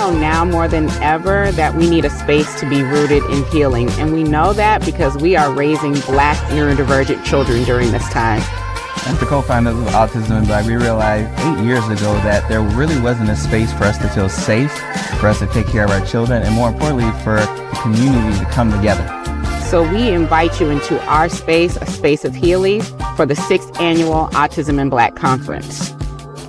know now more than ever that we need a space to be rooted in healing. And we know that because we are raising Black neurodivergent children during this time. As the co-founders of Autism in Black, we realized 8 years ago that there really wasn't a space for us to feel safe, for us to take care of our children, and more importantly, for the community to come together. So we invite you into our space, a space of healing, for the 6th Annual Autism in Black Conference.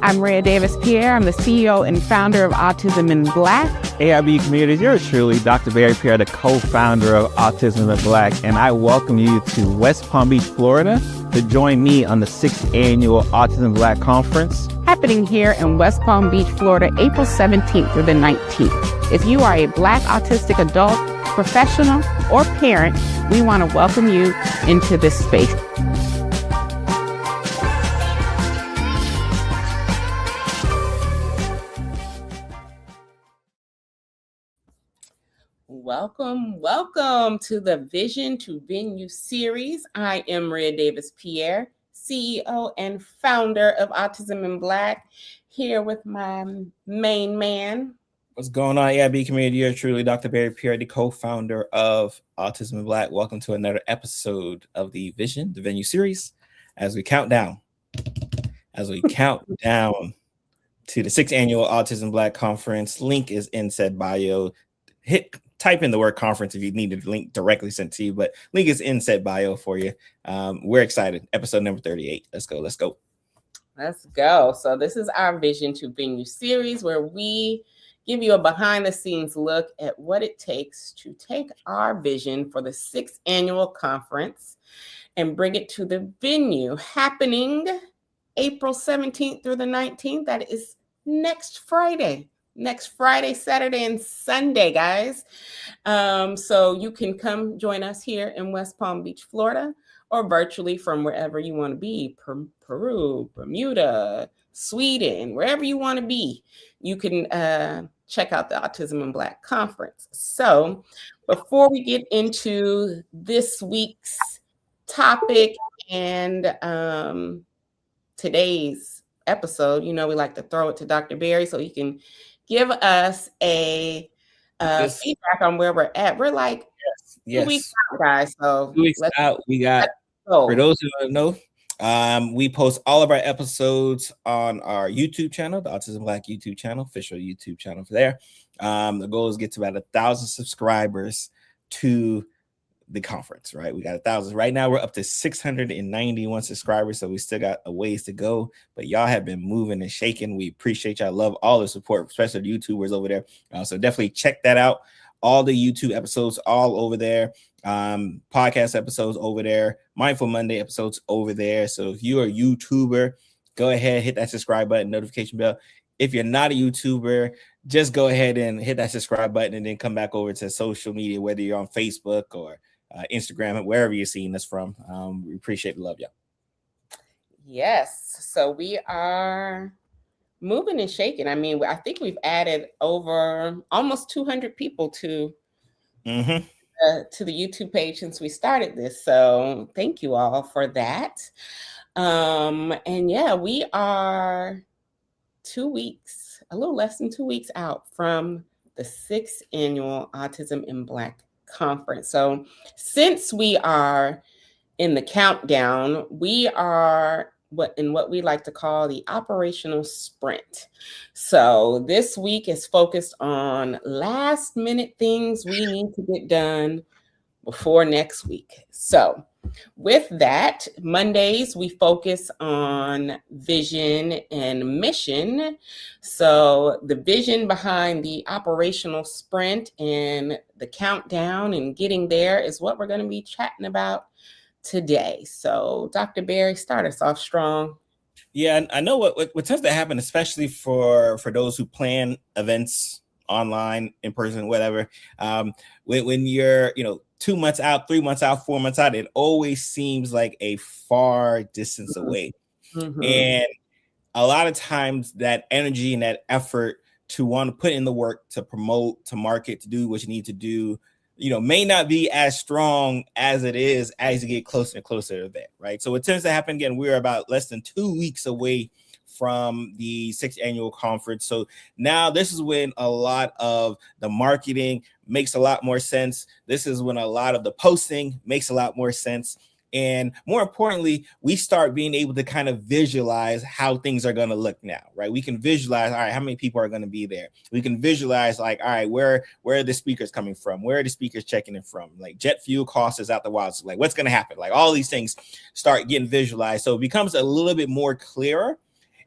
I'm Rhea Davis-Pierre. I'm the CEO and founder of Autism in Black. AIB community, yours truly, Dr. Barry Pierre, the co-founder of Autism in Black, and I welcome you to West Palm Beach, Florida, to join me on the 6th Annual Autism in Black Conference. Happening here in West Palm Beach, Florida, April 17th through the 19th. If you are a Black autistic adult, professional, or parent, we want to welcome you into this space. Welcome to the Vision to Venue series. I am Rhea Davis-Pierre, CEO and founder of Autism in Black, here with my main man. What's going on, AIB community? You're truly Dr. Barry Pierre, the co-founder of Autism in Black. Welcome to another episode of the Vision, the Venue series. As we count down to the 6th Annual Autism Black Conference. Link is in said bio. Type in the word conference if you need the link directly sent to you, but link is in said bio for you. We're excited. Episode number 38. Let's go. So this is our Vision to Venue series, where we give you a behind the scenes look at what it takes to take our vision for the 6th annual conference and bring it to the venue, happening April 17th through the 19th. That is next Friday, Saturday, and Sunday, guys. So you can come join us here in West Palm Beach, Florida, or virtually from wherever you want to be, Peru, Bermuda, Sweden, wherever you want to be. You can check out the Autism in Black Conference. So before we get into this week's topic and today's episode, we like to throw it to Dr. Barry so he can give us a feedback on where we're at. We're like 2 weeks out, guys. So 2 weeks out. We got, for those who don't know, we post all of our episodes on our YouTube channel, the Autism Black YouTube channel, official YouTube channel for there. The goal is to get to about 1,000 subscribers to the conference, right? We got 1,000 right now. We're up to 691 subscribers, so we still got a ways to go, but y'all have been moving and shaking. We appreciate y'all. Love all the support, especially the YouTubers over there. So definitely check that out. All the YouTube episodes all over there, podcast episodes over there, Mindful Monday episodes over there. So if you're a YouTuber, go ahead, hit that subscribe button, notification bell. If you're not a YouTuber, just go ahead and hit that subscribe button and then come back over to social media, whether you're on Facebook or Instagram, wherever you're seeing us from. We appreciate and love y'all. Yes. So we are moving and shaking. I mean, I think we've added over almost 200 people to the YouTube page since we started this. So thank you all for that. And yeah, we are 2 weeks, a little less than 2 weeks out from the 6th Annual Autism in Black Conference. So since we are in the countdown, we are what we like to call the operational sprint. So this week is focused on last minute things we need to get done before next week. So with that, Mondays, we focus on vision and mission. So the vision behind the operational sprint and the countdown and getting there is what we're going to be chatting about today. So Dr. Barry, start us off strong. Yeah, I know what tends to happen, especially for those who plan events online, in person, whatever. When you're, 2 months out, 3 months out, 4 months out, it always seems like a far distance away. And a lot of times that energy and that effort to want to put in the work, to promote, to market, to do what you need to do, may not be as strong as it is as you get closer and closer to that, right? So what tends to happen, again, we're about less than 2 weeks away from the 6th annual conference. So now this is when a lot of the marketing makes a lot more sense. This is when a lot of the posting makes a lot more sense. And more importantly, we start being able to kind of visualize how things are going to look now, right? We can visualize, all right, how many people are going to be there? We can visualize, like, all right, where are the speakers coming from? Where are the speakers checking in from? Like, jet fuel costs is out the wild. So like, what's going to happen? Like, all these things start getting visualized. So it becomes a little bit more clearer.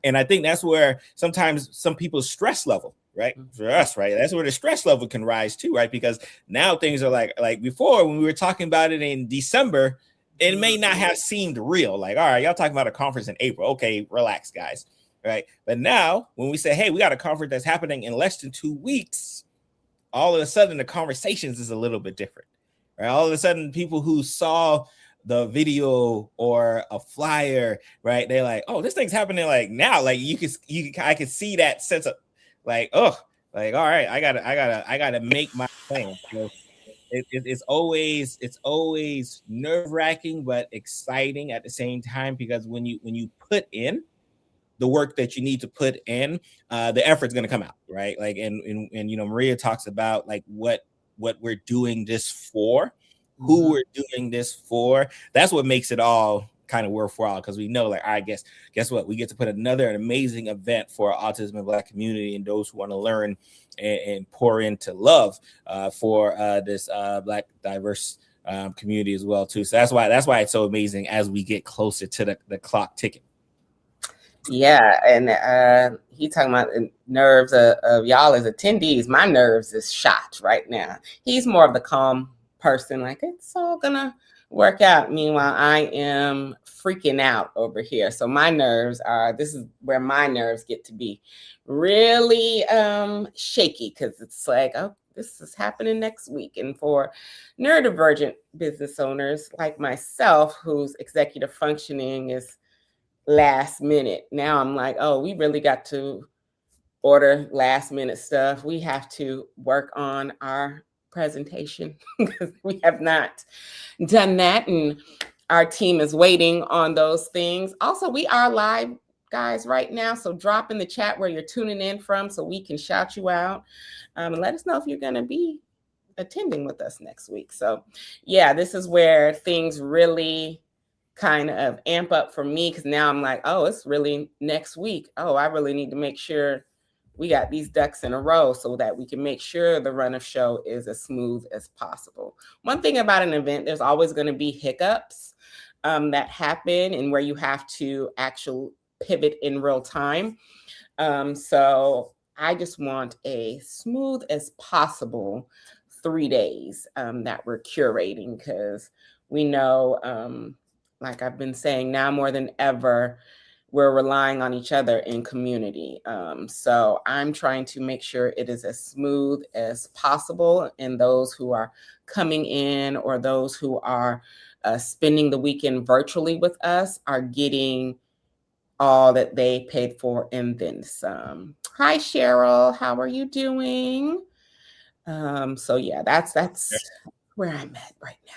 And I think that's where sometimes some people's stress level, right, for us, right, that's where the stress level can rise too, right? Because now things are like before, when we were talking about it in December, it may not have seemed real. Like, all right, y'all talking about a conference in April. Okay, relax, guys. Right. But now when we say, hey, we got a conference that's happening in less than 2 weeks, all of a sudden the conversations is a little bit different. Right. All of a sudden, people who saw the video or a flyer, right, they're like, oh, this thing's happening like now. Like I could see that sense of like, oh, like, all right, I gotta make my plan. So it's always nerve-wracking but exciting at the same time, because when you put in the work that you need to put in, the effort's going to come out, right? Like, and Maria talks about like what we're doing this for, who we're doing this for. That's what makes it all kind of worthwhile, because we know, like, all right, guess what, we get to put another amazing event for our autism and Black community and those who want to learn and pour into love for this Black diverse community as well too. So that's why it's so amazing as we get closer to the clock ticking. Yeah, and he talking about the nerves of y'all as attendees. My nerves is shot right now. He's more of the calm person, like, it's all gonna work out. Meanwhile, I am freaking out over here. So my nerves this is where my nerves get to be really shaky, because it's like, oh, this is happening next week. And for neurodivergent business owners like myself, whose executive functioning is last minute, now I'm like, oh, we really got to order last minute stuff. We have to work on our presentation because we have not done that, and our team is waiting on those things. Also, we are live, guys, right now, so drop in the chat where you're tuning in from so we can shout you out, and let us know if you're going to be attending with us next week. So yeah, this is where things really kind of amp up for me, because now I'm like, oh, it's really next week. Oh, I really need to make sure we got these ducks in a row so that we can make sure the run of show is as smooth as possible. One thing about an event, there's always going to be hiccups that happen, and where you have to actually pivot in real time. So I just want a smooth as possible 3 days that we're curating, because we know, like I've been saying, now more than ever, we're relying on each other in community. So I'm trying to make sure it is as smooth as possible, and those who are coming in or those who are spending the weekend virtually with us are getting all that they paid for and then some. Hi, Cheryl. How are you doing? So yeah, that's where I'm at right now.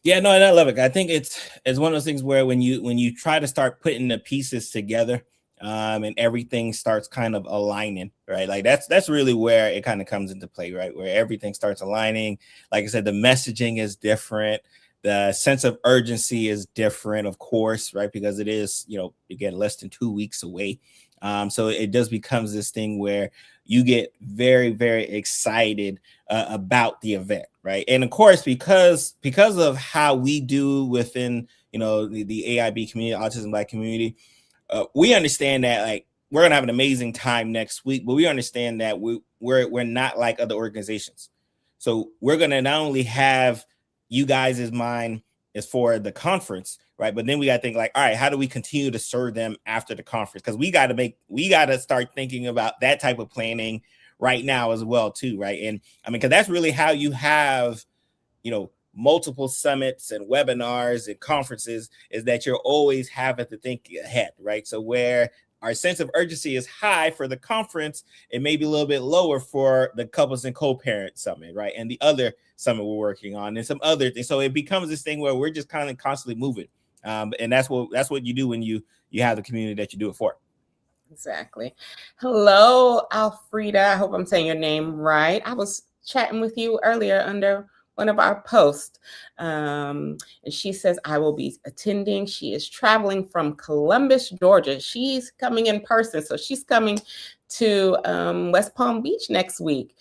Yeah, no, and I love it. I think it's one of those things where when you try to start putting the pieces together, and everything starts kind of aligning, right? Like that's really where it kind of comes into play, right? Where everything starts aligning. Like I said, the messaging is different. The sense of urgency is different, of course, right? Because it is, again, less than 2 weeks away. So it just becomes this thing where you get very, very excited about the event, right? And of course, because of how we do within, the AIB community, Autism Black community, we understand that, like, we're gonna have an amazing time next week, but we understand that we're not like other organizations. So we're gonna not only have you guys' mind is for the conference, right? But then we got to think like, all right, how do we continue to serve them after the conference? Because we got to start thinking about that type of planning right now as well too, right? And I mean, because that's really how you have, multiple summits and webinars and conferences, is that you're always having to think ahead, right? So where our sense of urgency is high for the conference, it may be a little bit lower for the couples and co-parent summit, right? And the other summit we're working on and some other things. So it becomes this thing where we're just kind of constantly moving. And that's what you do when you have the community that you do it for. Exactly. Hello, Alfreda. I hope I'm saying your name right. I was chatting with you earlier under one of our posts. And she says, I will be attending. She is traveling from Columbus, Georgia. She's coming in person. So she's coming to West Palm Beach next week,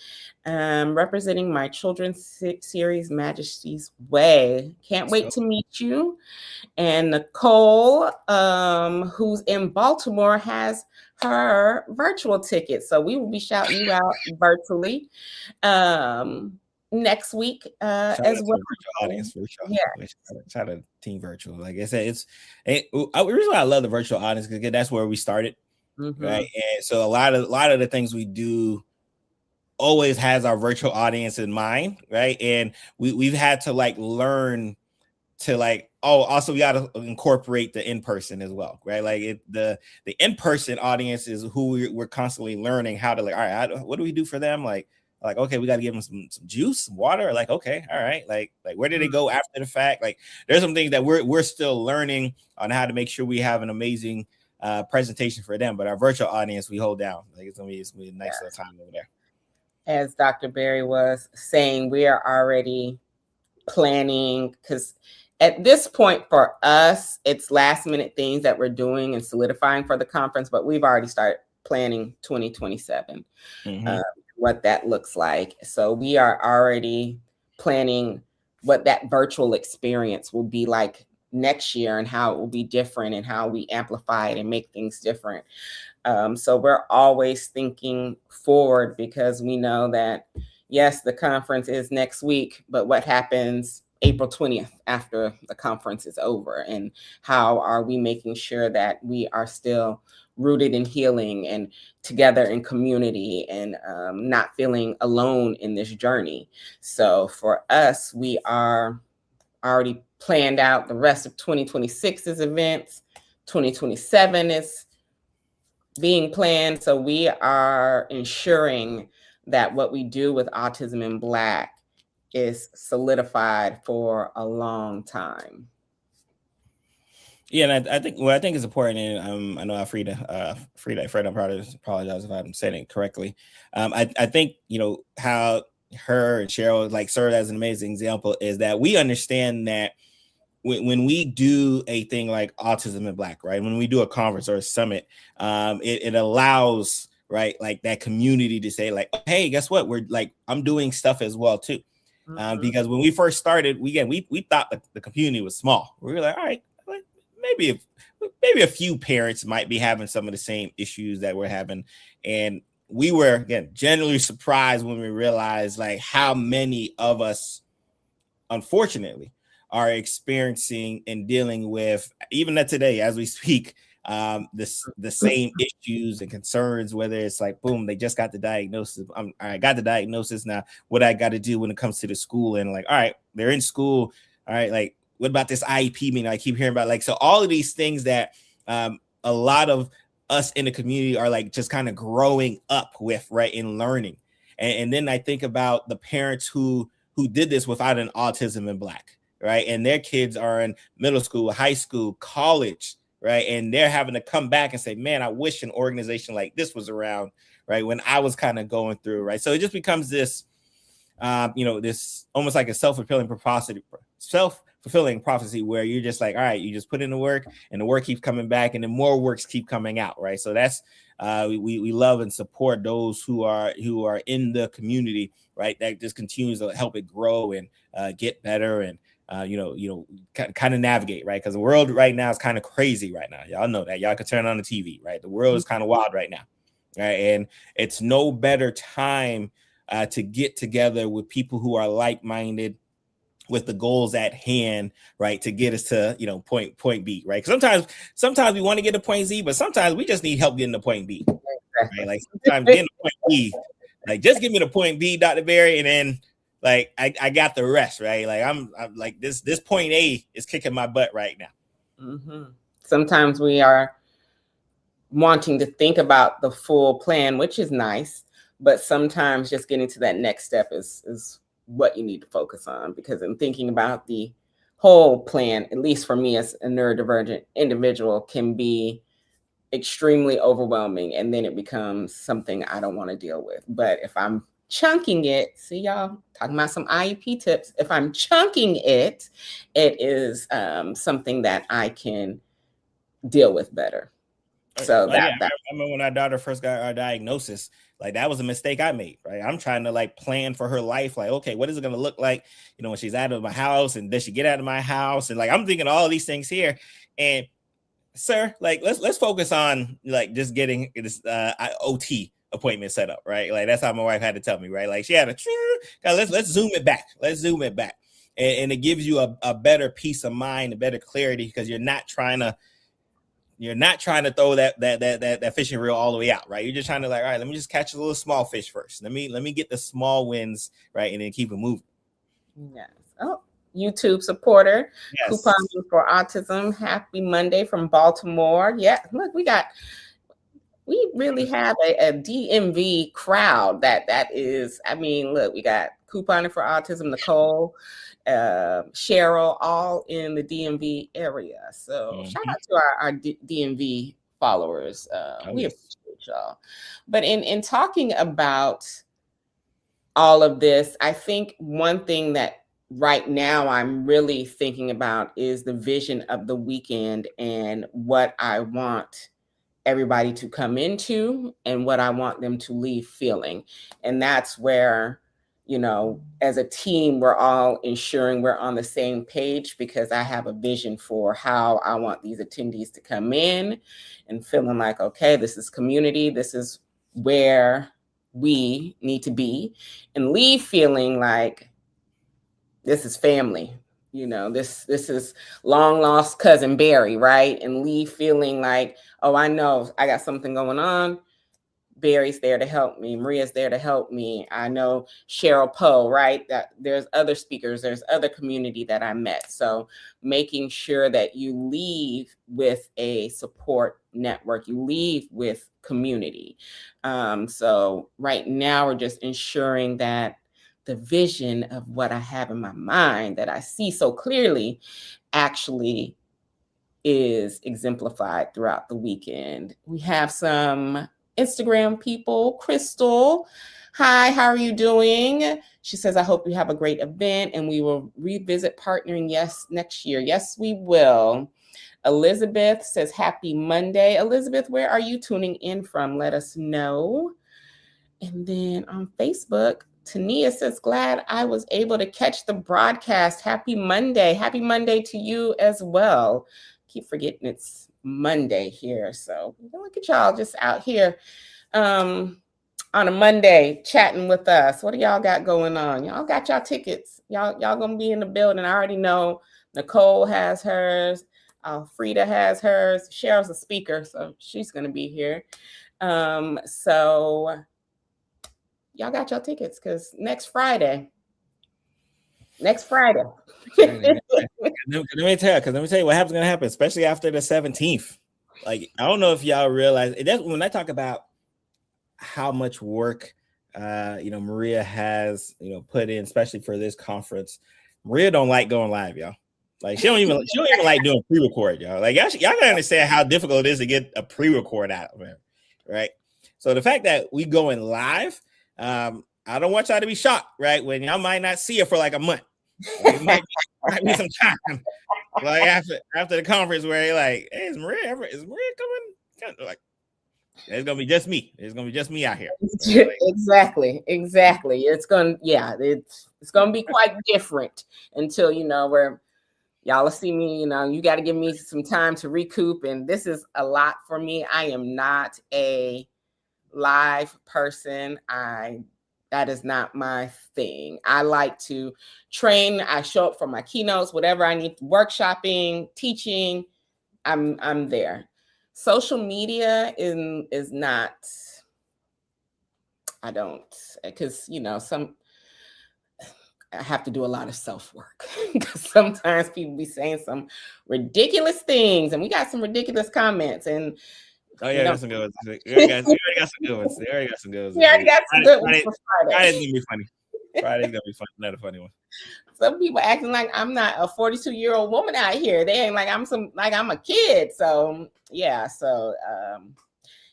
representing my children's series, Majesty's Way. Can't wait to meet you. And Nicole, who's in Baltimore, has her virtual ticket. So we will be shouting you out virtually next week as well. Virtual audience for sure. Yeah. Shout out to Team Virtual. Like I said, the reason why I love the virtual audience because that's where we started, right? And so a lot of the things we do always has our virtual audience in mind, right? And we've had to like learn to like, also we got to incorporate the in-person as well, right? Like the in-person audience is who we're constantly learning how to like, all right, what do we do for them? Like, okay, we got to give them some juice, some water. Like, okay, all right, like where did they go after the fact? Like, there's some things that we're still learning on how to make sure we have an amazing presentation for them. But our virtual audience, we hold down. Like, it's gonna be a nice little time over there. As Dr. Berry was saying, we are already planning because at this point for us, it's last minute things that we're doing and solidifying for the conference, but we've already started planning 2027, what that looks like. So we are already planning what that virtual experience will be like next year and how it will be different and how we amplify it and make things different. So we're always thinking forward because we know that, yes, the conference is next week, but what happens April 20th after the conference is over? And how are we making sure that we are still rooted in healing and together in community and not feeling alone in this journey? So for us, we are already planned out the rest of 2026's events. 2027 is being planned. So we are ensuring that what we do with Autism in Black is solidified for a long time. Yeah, and I think it's important, and I know Frida, I apologize if I'm saying it correctly. I think how her and Cheryl like served as an amazing example is that we understand that when we do a thing like Autism in Black, right? When we do a conference or a summit, it allows, right, like that community to say like, hey, guess what? We're like, I'm doing stuff as well too. Because when we first started, we thought the community was small. We were like, all right, maybe a few parents might be having some of the same issues that we're having. And we were, again, genuinely surprised when we realized like how many of us, unfortunately, are experiencing and dealing with, even today as we speak, the same issues and concerns, whether it's like, boom, they just got the diagnosis. I got the diagnosis. Now, what I got to do when it comes to the school, and like, all right, they're in school. All right, like, what about this IEP meeting I keep hearing about? Like, so all of these things that a lot of us in the community are like just kind of growing up with, right, and learning. And then I think about the parents who did this without an Autism in Black, right? And their kids are in middle school, high school, college, right? And they're having to come back and say, man, I wish an organization like this was around, right, when I was kind of going through, right? So it just becomes this, this almost like a self-fulfilling prophecy where you're just like, all right, you just put in the work and the work keeps coming back and then more works keep coming out, right? So that's we love and support those who are in the community, right? That just continues to help it grow and get better and kind of navigate, right? Because the world right now is kind of crazy right now. Y'all know that. Y'all can turn on the TV, right? The world is kind of wild right now, right? And it's no better time to get together with people who are like-minded, with the goals at hand, right, to get us to point B, right? Sometimes we want to get to point Z, but sometimes we just need help getting to point B, right? Like sometimes getting to point B, like just give me the point B, Dr. Berry, and then like I got the rest, right? Like I'm like this point A is kicking my butt right now. Sometimes we are wanting to think about the full plan, which is nice, but sometimes just getting to that next step is what you need to focus on, because in thinking about the whole plan, at least for me as a neurodivergent individual, can be extremely overwhelming, and then it becomes something I don't want to deal with. But if I'm chunking it, see y'all talking about some IEP tips. If I'm chunking it, it is something that I can deal with better. So I remember when our daughter first got our diagnosis, like that was a mistake I made, right? I'm trying to like plan for her life. Like, okay, what is it going to look like, you know, when she's out of my house, and does she get out of my house? And like, I'm thinking all these things here. And sir, like, let's focus on like just getting this OT appointment set up, right? Like that's how my wife had to tell me, right? Like she had a, let's zoom it back. Let's zoom it back. And it gives you a better peace of mind, a better clarity, because you're not trying to throw that fishing reel all the way out, right? You're just trying to like, all right, let me just catch a little small fish first. Let me get the small wins, right, and then keep it moving. Yes. Oh, YouTube supporter, yes. Couponing for Autism. Happy Monday from Baltimore. Yeah, look, we really have a DMV crowd that is. I mean, look, we got Couponing for Autism, Nicole, Cheryl, all in the DMV area. So shout out to our DMV followers. We appreciate y'all. But in talking about all of this, I think one thing that right now I'm really thinking about is the vision of the weekend and what I want everybody to come into and what I want them to leave feeling. And that's where, you know, as a team, we're all ensuring we're on the same page, because I have a vision for how I want these attendees to come in and feeling like, okay, this is community, this is where we need to be, and leave feeling like this is family. You know, this is long lost cousin Barry, right? And leave feeling like, oh, I know I got something going on. Barry's there to help me. Maria's there to help me. I know Cheryl Poe, right? That there's other speakers, there's other community that I met. So making sure that you leave with a support network, you leave with community. So right now we're just ensuring that the vision of what I have in my mind that I see so clearly actually is exemplified throughout the weekend. We have some Instagram people. Crystal, hi, how are you doing? She says, I hope you have a great event and we will revisit partnering next year. Yes, we will. Elizabeth says, happy Monday. Elizabeth, where are you tuning in from? Let us know. And then on Facebook, Tania says, glad I was able to catch the broadcast. Happy Monday. Happy Monday to you as well. Keep forgetting it's Monday here. So look at y'all just out here on a Monday chatting with us. What do y'all got going on? Y'all got y'all tickets. Y'all gonna be in the building. I already know Nicole has hers. Frida has hers. Cheryl's a speaker, so she's gonna be here. So y'all got your tickets, because next Friday. Let me tell you what happens gonna happen, especially after the 17th. Like, I don't know if y'all realize it. When I talk about how much work Maria has put in, especially for this conference. Maria don't like going live, y'all. Like she don't even like doing pre-record, y'all. Like y'all gotta understand how difficult it is to get a pre-record out of it, right? So the fact that we going live, I don't want y'all to be shocked, right? When y'all might not see her for like a month. Like, it might be some time, like after the conference, where you're like, "Hey, is Maria coming?" Like, it's gonna be just me. It's gonna be just me out here. Like, exactly. It's gonna be quite different until where y'all will see me. You got to give me some time to recoup, and this is a lot for me. I am not a live person. That is not my thing. I like to train. I show up for my keynotes, whatever I need, workshopping, teaching. I'm there. Social media is not. I don't, because I have to do a lot of self-work, because sometimes people be saying some ridiculous things, and we got some ridiculous comments. And oh yeah, that's some good ones. We already got some good ones. We already got some good ones for Friday. Friday's gonna be funny. Friday's gonna be fun. Another funny one. Some people acting like I'm not a 42-year-old woman out here. They ain't like I'm a kid. So yeah. So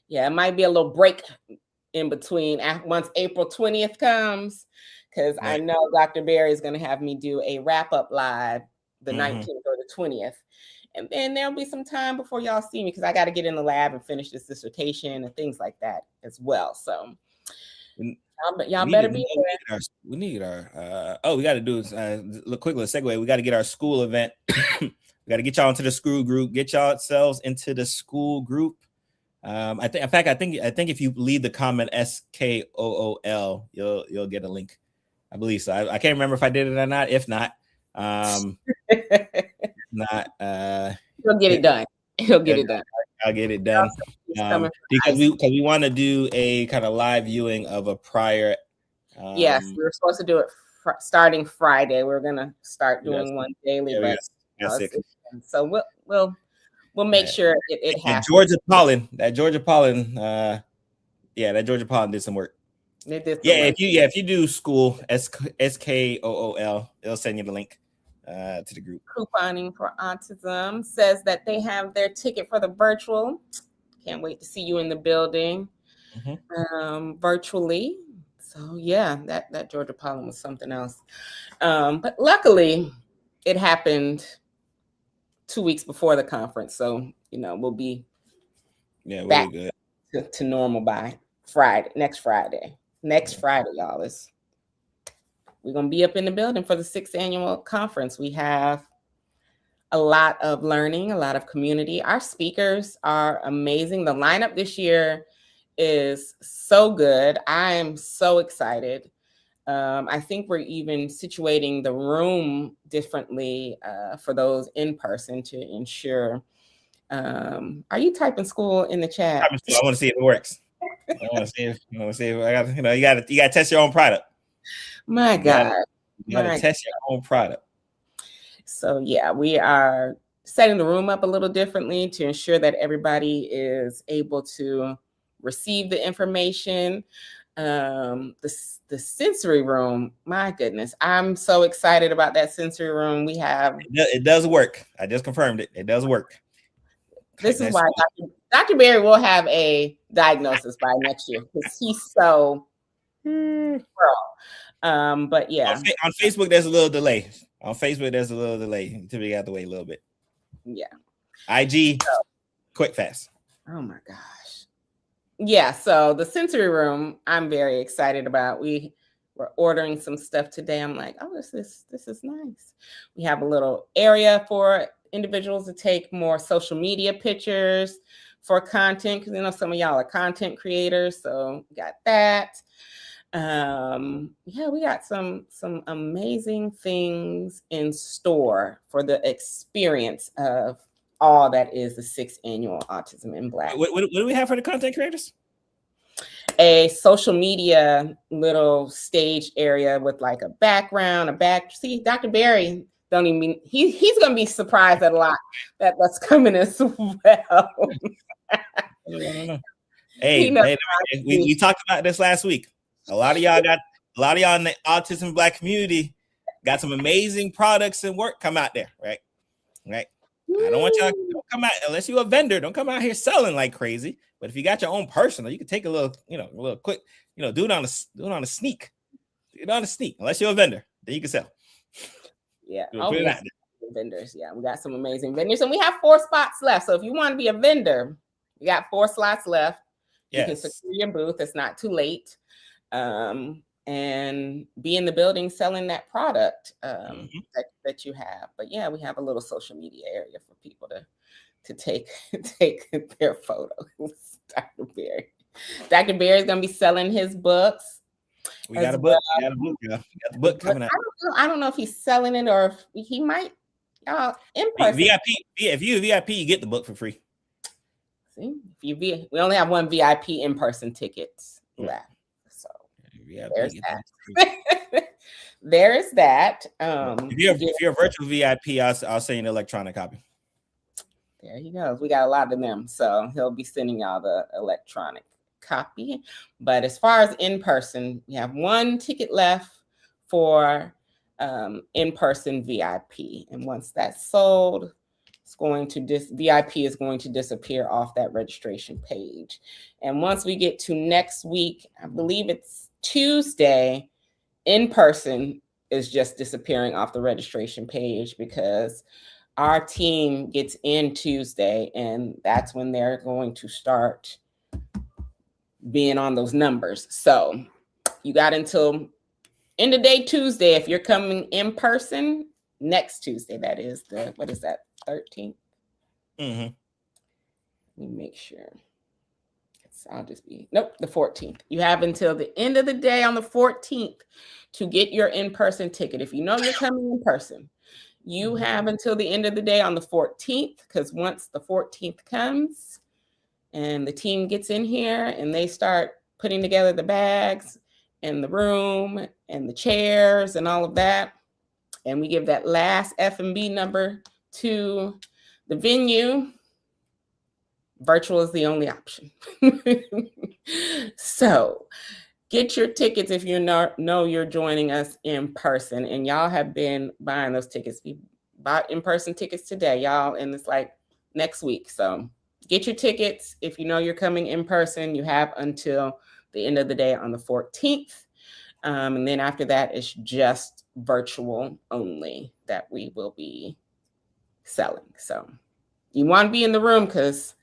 yeah, it might be a little break in between once April 20th comes, because I know Dr. Barry is going to have me do a wrap-up live the 19th or the 20th. And then there'll be some time before y'all see me, because I got to get in the lab and finish this dissertation and things like that as well. So y'all better be there. We need our we got to do a quick little segue. We got to get our school event. We got to get y'all into the school group. Get yourselves into the school group. I think if you leave the comment SKOOL, you'll get a link. I believe so. I can't remember if I did it or not. If not, he'll get it done. He'll get it done. I'll get it done. Because we want to do a kind of live viewing of a prior. Yes, we were supposed to do it starting Friday. We're gonna start doing one daily, so we'll make sure it happens. That Georgia Pollen did some work. If you do school SKOOL, it'll send you the link to the group. Couponing for Autism says that they have their ticket for the virtual. Can't wait to see you in the building virtually. So yeah, that Georgia Pollen was something else. But luckily it happened 2 weeks before the conference. So, we'll be back good to normal by next Friday, y'all. We're going to be up in the building for the 6th annual conference. We have a lot of learning, a lot of community. Our speakers are amazing. The lineup this year is so good. I am so excited. I think we're even situating the room differently for those in person to ensure. Are you typing school in the chat? I want to see if it works. I want to see if I got. You got to test your own product. My God, you got to test your own product. So yeah, we are setting the room up a little differently to ensure that everybody is able to receive the information. The sensory room, my goodness, I'm so excited about that sensory room. We have it does work. I just confirmed it. It does work. This is why Dr. Barry will have a diagnosis by next year, because he's so but yeah, on Facebook there's a little delay. Until we got to wait a little bit. Yeah. IG quick fast. Oh my gosh. Yeah, so the sensory room, I'm very excited about. We're ordering some stuff today. I'm like, oh, this is nice. We have a little area for individuals to take more social media pictures for content, because some of y'all are content creators, so we got that. We got some amazing things in store for the experience of all that is the 6th annual Autism in Black. What do we have for the content creators? A social media little stage area with like a background, See, Dr. Barry don't even he's gonna be surprised at a lot that's coming as well. Hey, we talked about this last week. A lot of y'all in the Autism Black community got some amazing products and work come out there, right? I don't want y'all to come out unless you're a vendor. Don't come out here selling like crazy. But if you got your own personal, you can take a little quick, do it on a sneak. Do it on a sneak. Unless you're a vendor, then you can sell. Yeah. Vendors. Yeah, we got some amazing vendors, and we have 4 spots left. So if you want to be a vendor, we got 4 slots left. You can secure your booth. It's not too late. And be in the building selling that product that you have. But yeah, we have a little social media area for people to take their photos. Dr. Barry is going to be selling his books. We got a book. We got the book coming out. I don't know if he's selling it or if he might in person. VIP. If you're a VIP, you get the book for free. See, we only have 1 VIP in-person ticket left. There's that. There is that. If you're a virtual VIP, I'll send you an electronic copy. There he goes. We got a lot of them, so he'll be sending y'all the electronic copy. But as far as in person, we have 1 ticket left for in-person VIP. And once that's sold, it's going to VIP is going to disappear off that registration page. And once we get to next week, I believe it's Tuesday, in-person is just disappearing off the registration page because our team gets in Tuesday, and that's when they're going to start being on those numbers. So you got until end of day Tuesday if you're coming in person. Next Tuesday, that is the, what is that, 13th? Mm-hmm. Let me make sure. I'll just be, nope, the 14th. You have until the end of the day on the 14th to get your in-person ticket. If you know you're coming in person, you have until the end of the day on the 14th, because once the 14th comes and the team gets in here and they start putting together the bags and the room and the chairs and all of that, and we give that last F&B number to the venue, virtual is the only option. So get your tickets if you know you're joining us in person. And y'all have been buying those tickets. We bought in-person tickets today, y'all, and it's like next week. So get your tickets. If you know you're coming in person, you have until the end of the day on the 14th. And then after that, it's just virtual only that we will be selling. So you want to be in the room because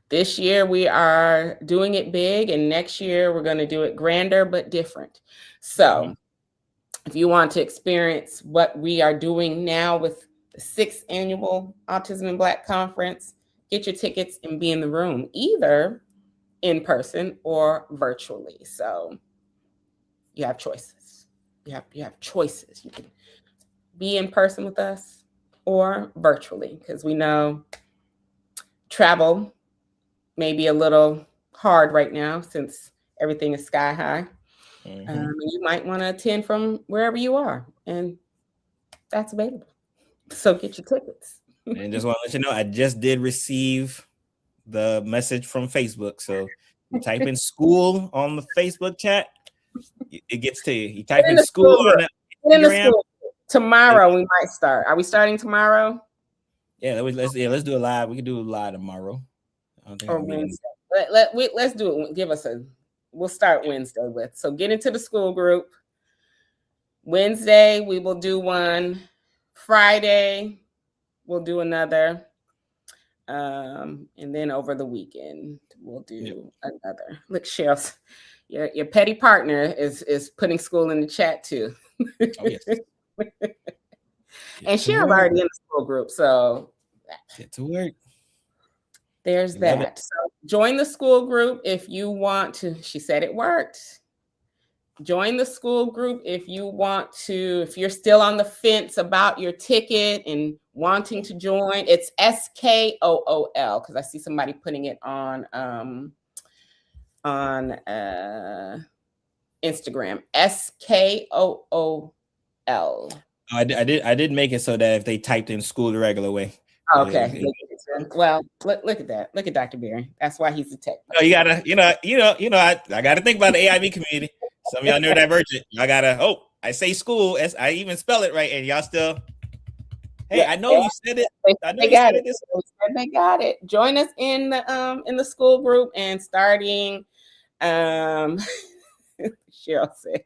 this year we are doing it big, and next year we're going to do it grander but different. So if you want to experience what we are doing now with the 6th annual Autism in Black Conference, get your tickets and be in the room, either in person or virtually. So you have choices. You have choices. You can be in person with us or virtually, because we know travel may be a little hard right now since everything is sky high. You might want to attend from wherever you are, and that's available. So get your tickets. And just want to let you know, I just did receive the message from Facebook. So you type in school on the Facebook chat, it gets to you. You type in school on the Instagram. Tomorrow we might start. Are we starting tomorrow? Yeah, let's do it live. We can do it live tomorrow. I don't think or Wednesday. Let's do it. We'll start Wednesday with. So get into the school group. Wednesday we will do one. Friday we'll do another. And then over the weekend we'll do another. Look, Cheryl, your petty partner is putting school in the chat too. Oh yes. And Cheryl's already in the school group, so get to work. There's that. So join the school group if you want to. She said it worked. Join the school group if you want to. If you're still on the fence about your ticket and wanting to join, it's SKOOL, because I see somebody putting it on Instagram. SKOOL. I did make it so that if they typed in school the regular way. Okay. Well, look at that. Look at Dr. Berry. That's why he's a tech. No, you gotta, I gotta think about the AIV community. Some of y'all neurodivergent. I gotta. I say school. I even spell it right, and y'all still. Hey, I know you said it. I know they got it. They got it. Join us in the school group, and starting. Cheryl said,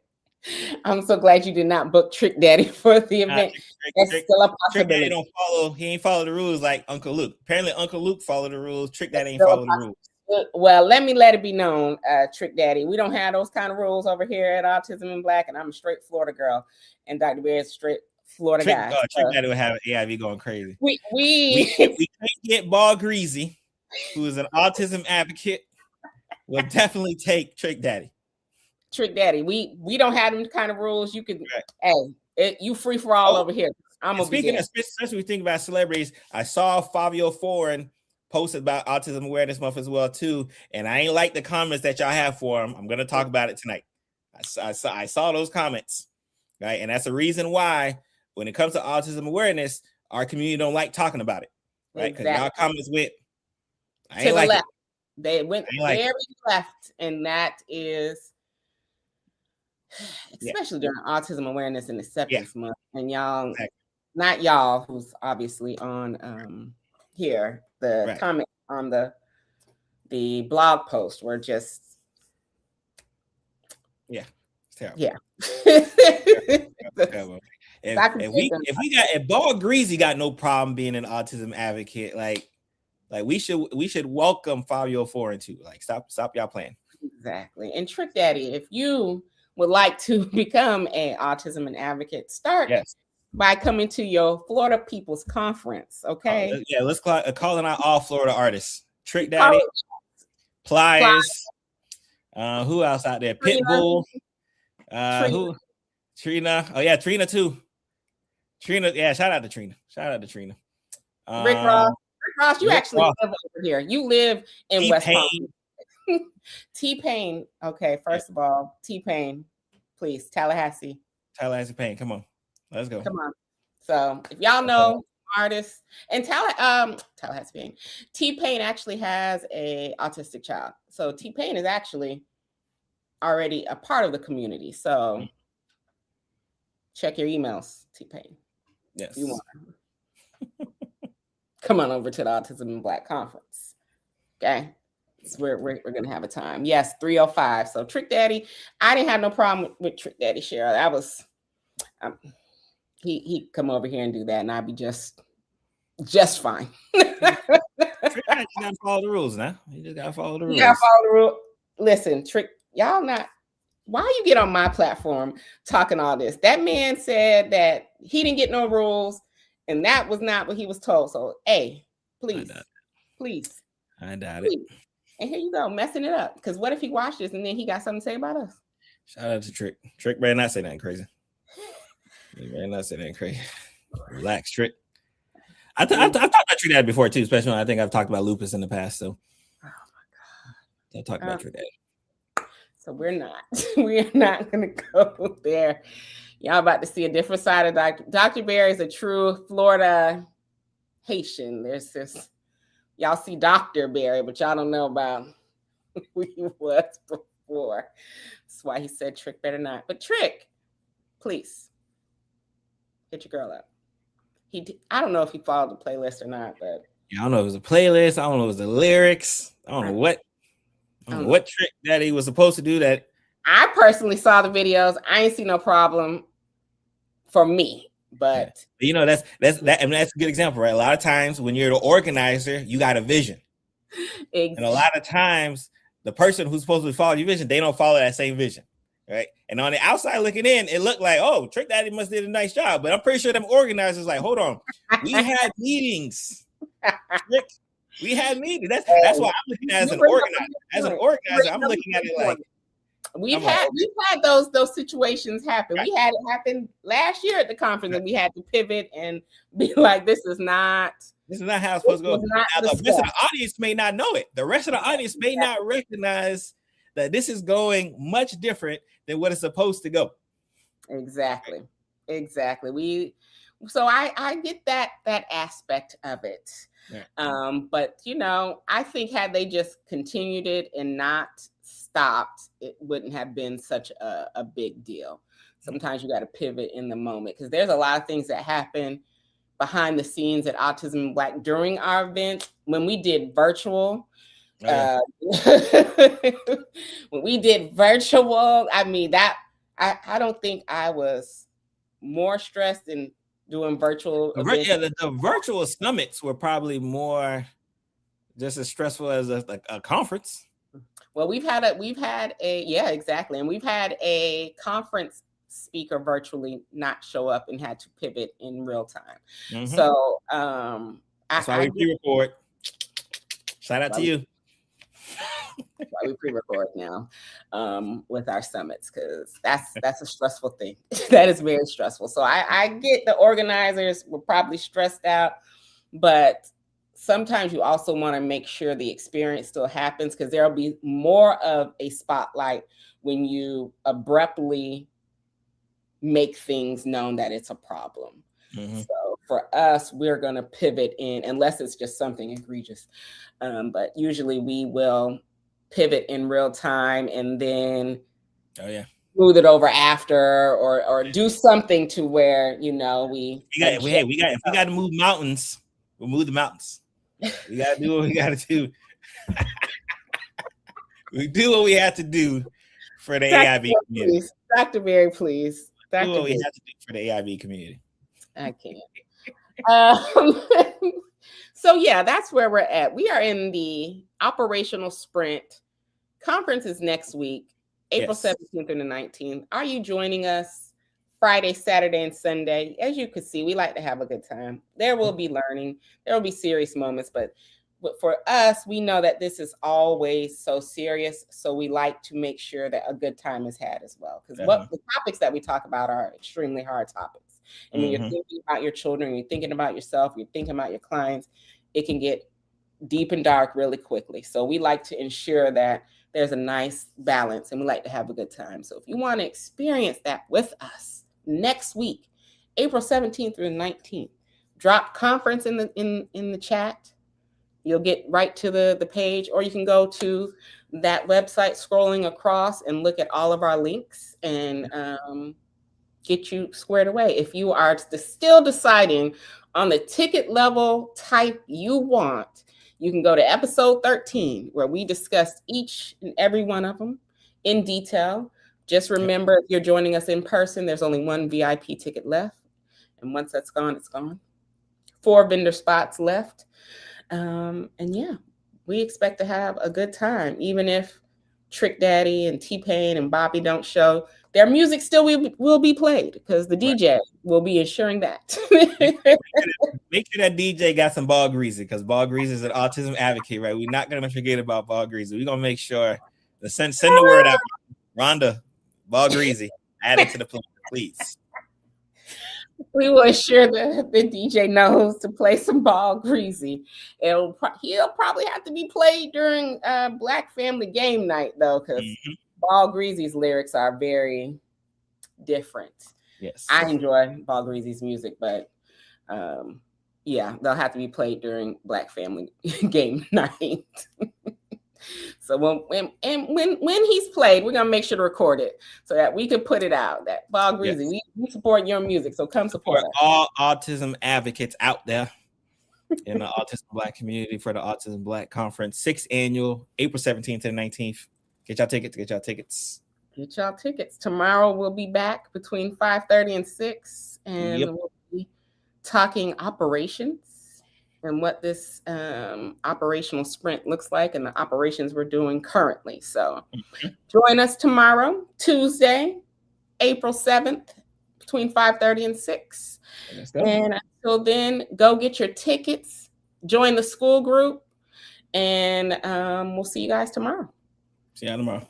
I'm so glad you did not book Trick Daddy for the event. That's still a possibility. Trick Daddy don't follow. He ain't follow the rules like Uncle Luke. Apparently, Uncle Luke followed the rules. Trick Daddy ain't follow the rules. Well, let it be known, Trick Daddy, we don't have those kind of rules over here at Autism in Black, and I'm a straight Florida girl, and Dr. Bear is a straight Florida guy. Trick Daddy would have AIV going crazy. We can't get Ball Greasy, who is an autism advocate, will definitely take Trick Daddy. Trick Daddy, we don't have them kind of rules. You can, you free for all over here. Speaking of, especially we think about celebrities, I saw Fabio Foreign posted about Autism Awareness Month as well too, and I ain't like the comments that y'all have for him. I'm gonna talk about it tonight. I saw those comments, right, and that's the reason why when it comes to autism awareness, our community don't like talking about it, right? Because y'all comments went, I ain't like it. They went very left, and that is especially during Autism Awareness and Acceptance Month. And y'all, exactly. not y'all, who's obviously on here, the comment on the blog post were just it's terrible. Yeah. Terrible. If Ball Greasy got no problem being an autism advocate, like we should welcome Fabio 4 and 2. Like stop y'all playing. Exactly. And Trick Daddy, if you would like to become an autism and advocate, start by coming to your Florida People's Conference. Okay. Let's calling out all Florida artists. Trick Daddy, Pliers. Who else out there? Pitbull. Who? Trina. Oh yeah, Trina too. Trina. Yeah, shout out to Trina. Rick Ross. Rick Ross, you actually live over here. You live in West Palm. T-Pain. Okay, first of all, T-Pain, please, Tallahassee Pain. Come on, let's go. Come on. So if y'all know artists and Tallahassee Pain, T-Pain actually has a autistic child. So T-Pain is actually already a part of the community. So check your emails, T-Pain. Yes. You want come on over to the Autism and Black Conference. Okay. We're gonna have a time. Yes, 305. So Trick Daddy, I didn't have no problem with Trick Daddy Cheryl. That was he come over here and do that, and I'd be just fine. Trick Daddy gotta follow the rules now. You just gotta follow the rules. You gotta follow the rule. Listen, Trick, y'all not. Why you get on my platform talking all this? That man said that he didn't get no rules, and that was not what he was told. So, hey, please. I doubt it. And here you go, messing it up. Because what if he watched this and then he got something to say about us? Shout out to Trick. Trick better not say nothing crazy. Relax, Trick. I've talked about Trick Daddy before too, especially when I think I've talked about lupus in the past. So, oh my God, I'll talk about Trick Daddy. So we're not gonna go there. Y'all about to see a different side of Dr. Barry is a true Florida Haitian. There's this. Y'all see Dr. Barry, but y'all don't know about who he was before. That's why he said Trick better not. But Trick, please hit your girl up. I don't know if he followed the playlist or not, but I don't know if it was a playlist. I don't know if it was the lyrics. I don't know what Trick Daddy was supposed to do. That I personally saw the videos. I ain't see no problem for me. But you know, that's a good example, right? A lot of times when you're the organizer, you got a vision. Exactly. And a lot of times the person who's supposed to follow your vision, they don't follow that same vision, right? And on the outside looking in, it looked like, oh, Trick Daddy must did a nice job. But I'm pretty sure them organizers like, hold on, we had meetings. Trick, we had meetings. That's why I'm looking at it as an organizer. As an organizer, I'm looking at it like, We've had those situations happen. Right. We had it happen last year at the conference, and we had to pivot and be like, "This is not how it's supposed to go." Now, the rest of the audience may not know it. The rest of the audience may not recognize that this is going much different than what it's supposed to go. Exactly. So I get that aspect of it. Yeah. But you know, I think had they just continued it and not stopped, it wouldn't have been such a big deal. Sometimes you got to pivot in the moment because there's a lot of things that happen behind the scenes at Autism Black during our event. When we did virtual, when we did virtual, I mean that I don't think I was more stressed in doing virtual. The virtual summits were probably more just as stressful as a conference. Well, we've had a yeah, exactly. And we've had a conference speaker virtually not show up and had to pivot in real time. Mm-hmm. So that's why we pre-record. Shout out to you. That's why we pre-record now with our summits, because that's a stressful thing. That is very stressful. So I get the organizers were probably stressed out, but sometimes you also want to make sure the experience still happens, because there'll be more of a spotlight when you abruptly make things known that it's a problem. Mm-hmm. So for us, we're going to pivot in, unless it's just something egregious. But usually we will pivot in real time, and then smooth it over after, or do something to where we got if we got to move mountains, we'll move the mountains. We got to do what we got to do. We do what we have to do for the AIB community. Dr. Berry, please. Do what we have to do for the AIB community. I can't. So yeah, that's where we're at. We are in the operational sprint. Conference is next week, April 17th through the 19th. Are you joining us Friday, Saturday, and Sunday? As you can see, we like to have a good time. There will be learning. There will be serious moments, but for us, we know that this is always so serious. So we like to make sure that a good time is had as well. Because what the topics that we talk about are extremely hard topics. And when you're thinking about your children, you're thinking about yourself, you're thinking about your clients, it can get deep and dark really quickly. So we like to ensure that there's a nice balance and we like to have a good time. So if you want to experience that with us next week, April 17th through the 19th, drop conference in the chat. You'll get right to the page, or you can go to that website scrolling across and look at all of our links and get you squared away. If you are still deciding on the ticket level type you want, you can go to episode 13, where we discuss each and every one of them in detail. Just remember, if you're joining us in person, there's only one VIP ticket left. And once that's gone, it's gone. 4 vendor spots left. And yeah, we expect to have a good time. Even if Trick Daddy and T-Pain and Bobby don't show, their music still will be played because the DJ will be ensuring that. Make sure that DJ got some ball greasy, because ball greasy is an autism advocate, right? We're not going to forget about ball greasy. We're going to make sure to send the word out. Rhonda, ball greasy, add it to the plate, please. We will ensure that the DJ knows to play some ball greasy. He'll probably have to be played during Black Family Game Night, though, because Ball Greasy's lyrics are very different. Yes, I enjoy Ball Greasy's music, but yeah, they'll have to be played during Black Family Game Night. So when he's played, we're gonna make sure to record it so that we can put it out. That Ball Greasy, we support your music, so come support us. All autism advocates out there in the Autism Black community for the Autism Black Conference, 6th annual, April 17th to the 19th. Get y'all tickets. Get y'all tickets. Tomorrow we'll be back between 5:30 and 6, and we'll be talking operations and what this operational sprint looks like and the operations we're doing currently. So join us tomorrow, Tuesday, April 7th, between 5:30 and 6. And until then, go get your tickets, join the school group, and we'll see you guys tomorrow. See you tomorrow.